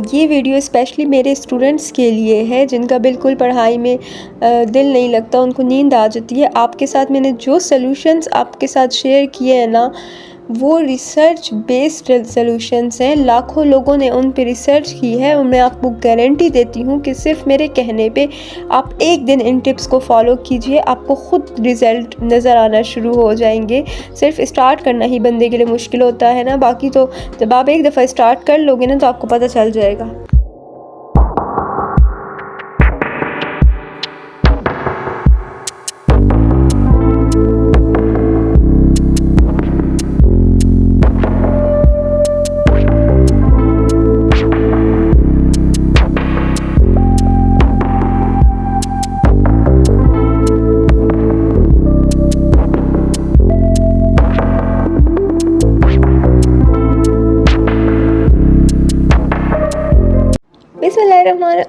ये video specially मेरे students के लिए है जिनका बिल्कुल पढ़ाई में दिल नहीं लगता, उनको नींद आ जाती है। आपके साथ मैंने जो सॉल्यूशंस आपके साथ शेयर किए हैं ना, वो रिसर्च बेस्ड सॉल्यूशंस हैं। लाखों लोगों ने उन पे रिसर्च की है और मैं आपको गारंटी देती हूँ कि सिर्फ मेरे कहने पे आप एक दिन इन टिप्स को फॉलो कीजिए, आपको ख़ुद रिज़ल्ट नज़र आना शुरू हो जाएंगे। सिर्फ स्टार्ट करना ही बंदे के लिए मुश्किल होता है ना, बाकी तो जब आप एक दफ़ा स्टार्ट कर लोगे ना तो आपको पता चल जाएगा।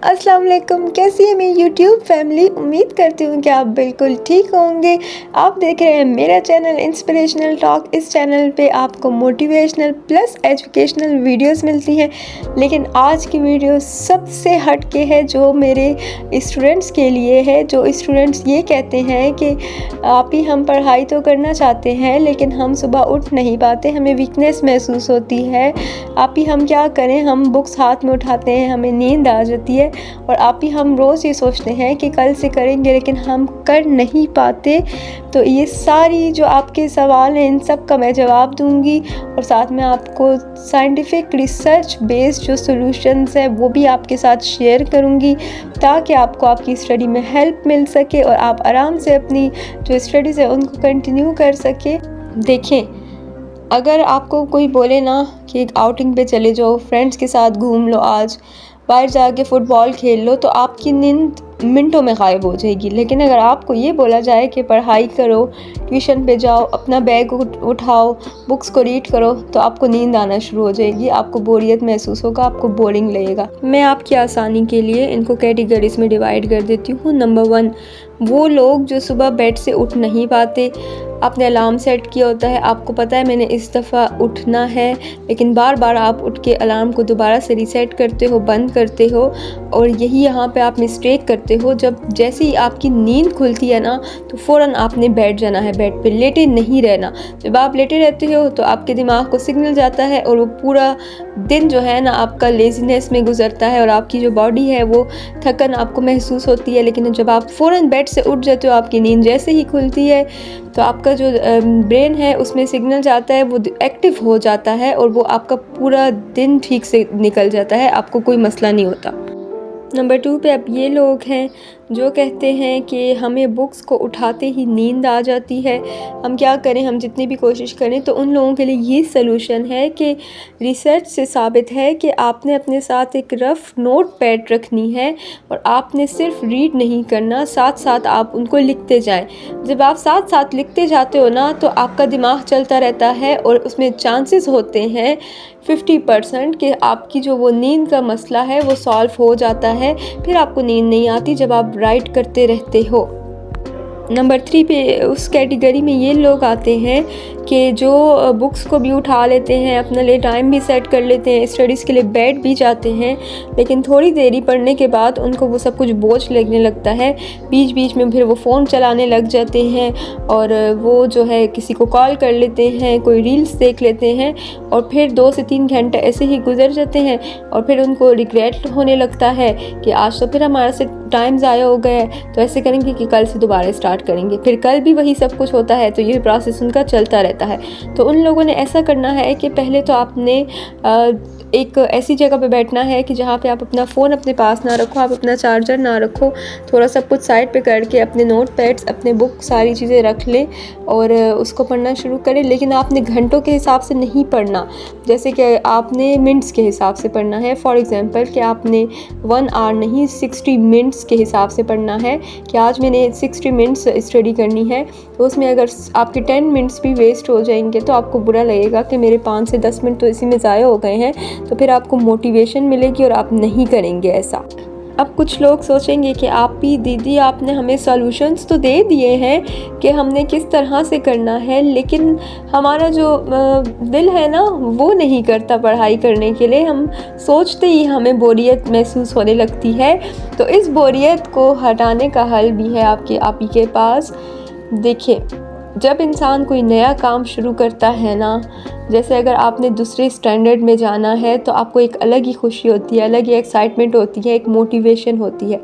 अस्सलाम वालेकुम, कैसी है मेरी यूट्यूब फैमिली। उम्मीद करती हूँ कि आप बिल्कुल ठीक होंगे। आप देख रहे हैं मेरा चैनल इंस्पिरेशनल टॉक। इस चैनल पे आपको मोटिवेशनल प्लस एजुकेशनल वीडियोस मिलती हैं, लेकिन आज की वीडियो सबसे हट के है, जो मेरे स्टूडेंट्स के लिए है। जो स्टूडेंट्स ये कहते हैं कि आप ही हम पढ़ाई तो करना चाहते हैं लेकिन हम सुबह उठ नहीं पाते, हमें वीकनेस महसूस होती है। आप ही हम क्या करें, हम बुक्स हाथ में उठाते हैं, हमें नींद आ जाती है और आप ही हम रोज़ ये सोचते हैं कि कल से करेंगे लेकिन हम कर नहीं पाते। तो ये सारी जो आपके सवाल हैं इन सब का मैं जवाब दूंगी और साथ में आपको साइंटिफिक रिसर्च बेस्ड जो सॉल्यूशंस है वो भी आपके साथ शेयर करूंगी, ताकि आपको आपकी स्टडी में हेल्प मिल सके और आप आराम से अपनी जो स्टडीज़ है उनको कंटिन्यू कर सके। देखें, अगर आपको कोई बोले ना कि एक आउटिंग पे चले जाओ, फ्रेंड्स के साथ घूम लो, आज बाहर जाके फ़ुटबॉल खेल लो, तो आपकी नींद मिनटों में गायब हो जाएगी। लेकिन अगर आपको ये बोला जाए कि पढ़ाई करो, ट्यूशन पे जाओ, अपना बैग उठाओ, बुक्स को रीड करो, तो आपको नींद आना शुरू हो जाएगी, आपको बोरियत महसूस होगा, आपको बोरिंग लगेगा। मैं आपकी आसानी के लिए इनको कैटेगरीज में डिवाइड कर देती हूँ। नंबर 1, वो लोग जो सुबह बेड से उठ नहीं पाते। आपने अलार्म सेट किया होता है, आपको पता है मैंने इस दफ़ा उठना है, लेकिन बार बार आप उठ के अलार्म को दोबारा से रीसेट करते हो, बंद करते हो, और यही यहाँ पे आप मिस्टेक करते हो। जब जैसे ही आपकी नींद खुलती है ना, तो फ़ौरन आपने बैठ जाना है, बेड पे लेटे नहीं रहना। जब आप लेटे रहते हो तो आपके दिमाग को सिग्नल जाता है और वो पूरा दिन जो है ना आपका लेज़ीनेस में गुजरता है और आपकी जो बॉडी है वो थकन आपको महसूस होती है। लेकिन जब आप फ़ौरन बेड से उठ जाते हो, आपकी नींद जैसे ही खुलती है, तो आपका जो ब्रेन है उसमें सिग्नल जाता है, वो एक्टिव हो जाता है और वो आपका पूरा दिन ठीक से निकल जाता है, आपको कोई मसला नहीं होता। नंबर 2 पे अब ये लोग हैं जो कहते हैं कि हमें बुक्स को उठाते ही नींद आ जाती है, हम क्या करें, हम जितनी भी कोशिश करें। तो उन लोगों के लिए ये सलूशन है कि रिसर्च से साबित है कि आपने अपने साथ एक रफ़ नोट पैड रखनी है और आपने सिर्फ रीड नहीं करना, साथ साथ आप उनको लिखते जाएं। जब आप साथ साथ लिखते जाते हो ना, तो आपका दिमाग चलता रहता है और उसमें चांसेस होते हैं 50% कि आपकी जो वो नींद का मसला है वो सॉल्व हो जाता है। फिर आपको नींद नहीं आती जब आप राइट करते रहते हो। नंबर 3 पे उस कैटेगरी में ये लोग आते हैं कि जो बुक्स को भी उठा लेते हैं, अपने लिए टाइम भी सेट कर लेते हैं, स्टडीज़ के लिए बैठ भी जाते हैं, लेकिन थोड़ी देरी पढ़ने के बाद उनको वो सब कुछ बोझ लगने लगता है। बीच बीच में फिर वो फ़ोन चलाने लग जाते हैं और वो जो है किसी को कॉल कर लेते हैं, कोई रील्स देख लेते हैं और फिर 2 से 3 घंटे ऐसे ही गुजर जाते हैं और फिर उनको रिग्रेट होने लगता है कि आज तो फिर हमारा से टाइम ज़ाया हो गया है, तो ऐसे करेंगे कि कल से दोबारा स्टार्ट करेंगे। फिर कल भी वही सब कुछ होता है, तो ये प्रोसेस उनका चलता रहता है। तो उन लोगों ने ऐसा करना है कि पहले तो आपने एक ऐसी जगह पे बैठना है कि जहाँ पे आप अपना फ़ोन अपने पास ना रखो, आप अपना चार्जर ना रखो, थोड़ा सब कुछ साइड पे करके अपने नोट पैड्स, अपने बुक, सारी चीज़ें रख लें और उसको पढ़ना शुरू करें। लेकिन आपने घंटों के हिसाब से नहीं पढ़ना, जैसे कि आपने मिनट्स के हिसाब से पढ़ना है। फॉर एग्ज़ाम्पल कि आपने 1 आवर नहीं 60 मिनट्स के हिसाब से पढ़ना है कि आज मैंने 60 मिनट्स स्टडी करनी है। तो उसमें अगर आपके 10 मिनट्स भी वेस्ट हो जाएंगे तो आपको बुरा लगेगा कि मेरे 5 से 10 मिनट तो इसी में ज़ाया हो गए हैं, तो फिर आपको मोटिवेशन मिलेगी और आप नहीं करेंगे ऐसा। अब कुछ लोग सोचेंगे कि आप ही दीदी आपने हमें सॉल्यूशंस तो दे दिए हैं कि हमने किस तरह से करना है, लेकिन हमारा जो दिल है ना वो नहीं करता पढ़ाई करने के लिए। हम सोचते ही हमें बोरियत महसूस होने लगती है। तो इस बोरियत को हटाने का हल भी है आप ही के पास। देखिए, जब इंसान कोई नया काम शुरू करता है ना, जैसे अगर आपने दूसरे स्टैंडर्ड में जाना है तो आपको एक अलग ही खुशी होती है, अलग ही एक्साइटमेंट होती है, एक मोटिवेशन होती है।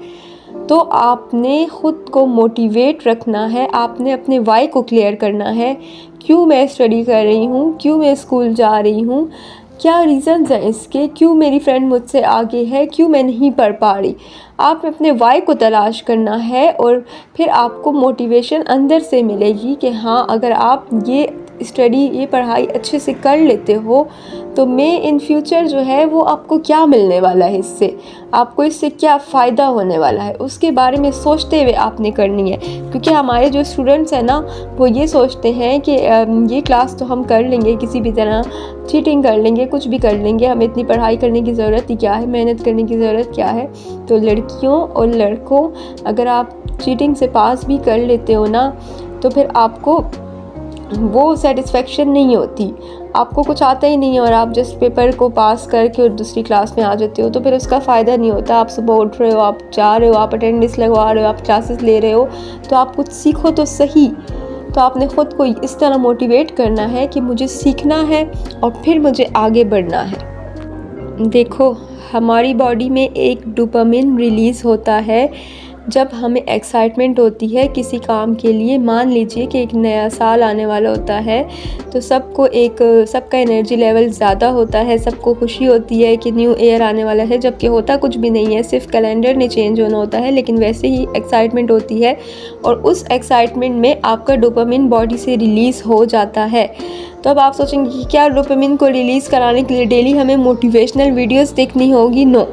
तो आपने ख़ुद को मोटिवेट रखना है, आपने अपने वाई को क्लियर करना है। क्यों मैं स्टडी कर रही हूँ, क्यों मैं स्कूल जा रही हूँ, क्या रीज़न्स हैं इसके, क्यों मेरी फ्रेंड मुझसे आगे है, क्यों मैं नहीं पढ़ पा रही। आप अपने वाई को तलाश करना है और फिर आपको मोटिवेशन अंदर से मिलेगी कि हाँ, अगर आप ये पढ़ाई अच्छे से कर लेते हो तो मैं इन फ्यूचर जो है वो आपको क्या मिलने वाला है, इससे आपको इससे क्या फ़ायदा होने वाला है, उसके बारे में सोचते हुए आपने करनी है। क्योंकि हमारे जो स्टूडेंट्स हैं ना वो ये सोचते हैं कि ये क्लास तो हम कर लेंगे, किसी भी तरह चीटिंग कर लेंगे, कुछ भी कर लेंगे, हमें इतनी पढ़ाई करने की ज़रूरत ही क्या है, मेहनत करने की ज़रूरत क्या है। तो लड़कियों और लड़कों, अगर आप चीटिंग से पास भी कर लेते हो ना तो फिर आपको वो सेटिस्फेक्शन नहीं होती, आपको कुछ आता ही नहीं है और आप जस्ट पेपर को पास करके और दूसरी क्लास में आ जाते हो तो फिर उसका फ़ायदा नहीं होता। आप सुबह उठ रहे हो, आप जा रहे हो, आप अटेंडेंस लगवा रहे हो, आप क्लासेस ले रहे हो, तो आप कुछ सीखो तो सही। तो आपने ख़ुद को इस तरह मोटिवेट करना है कि मुझे सीखना है और फिर मुझे आगे बढ़ना है। देखो, हमारी बॉडी में एक डोपामिन रिलीज़ होता है जब हमें एक्साइटमेंट होती है किसी काम के लिए। मान लीजिए कि एक नया साल आने वाला होता है तो सबका एनर्जी लेवल ज़्यादा होता है, सबको खुशी होती है कि न्यू ईयर आने वाला है, जबकि होता कुछ भी नहीं है, सिर्फ कैलेंडर ने चेंज होना होता है, लेकिन वैसे ही एक्साइटमेंट होती है और उस एक्साइटमेंट में आपका डोपामिन बॉडी से रिलीज़ हो जाता है। तो अब आप सोचेंगे कि क्या डोपामिन को रिलीज़ कराने के लिए डेली हमें मोटिवेशनल वीडियोस देखनी होगी? नो,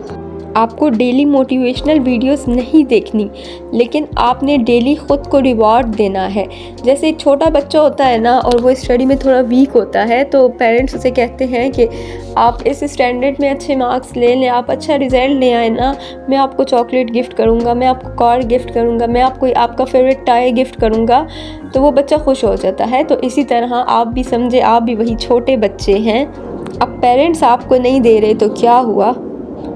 आपको डेली मोटिवेशनल वीडियोस नहीं देखनी, लेकिन आपने डेली ख़ुद को रिवॉर्ड देना है। जैसे एक छोटा बच्चा होता है ना और वो स्टडी में थोड़ा वीक होता है तो पेरेंट्स उसे कहते हैं कि आप इस स्टैंडर्ड में अच्छे मार्क्स ले लें, आप अच्छा रिज़ल्ट ले आए ना, मैं आपको चॉकलेट गिफ्ट करूँगा, मैं आपको कार गिफ्ट करूँगा, मैं आपको आपका फेवरेट टाई गिफ्ट करूँगा। तो वो बच्चा खुश हो जाता है। तो इसी तरह आप भी समझे, आप भी वही छोटे बच्चे हैं। अब पेरेंट्स आपको नहीं दे रहे तो क्या हुआ,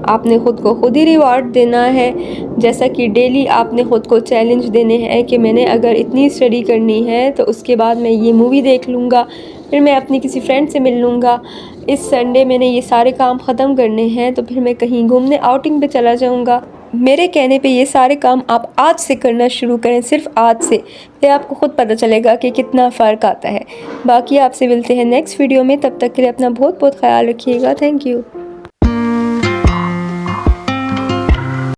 आपने ख़ुद को खुद ही रिवॉर्ड देना है। जैसा कि डेली आपने ख़ुद को चैलेंज देने हैं कि मैंने अगर इतनी स्टडी करनी है तो उसके बाद मैं ये मूवी देख लूँगा, फिर मैं अपनी किसी फ्रेंड से मिल लूँगा, इस संडे मैंने ये सारे काम ख़त्म करने हैं तो फिर मैं कहीं घूमने आउटिंग पे चला जाऊँगा। मेरे कहने पे ये सारे काम आप आज से करना शुरू करें, सिर्फ आज से, फिर आपको ख़ुद पता चलेगा कि कितना फ़र्क आता है। बाकी आपसे मिलते हैं नेक्स्ट वीडियो में, तब तक के लिए अपना बहुत बहुत ख्याल रखिएगा। Thank you.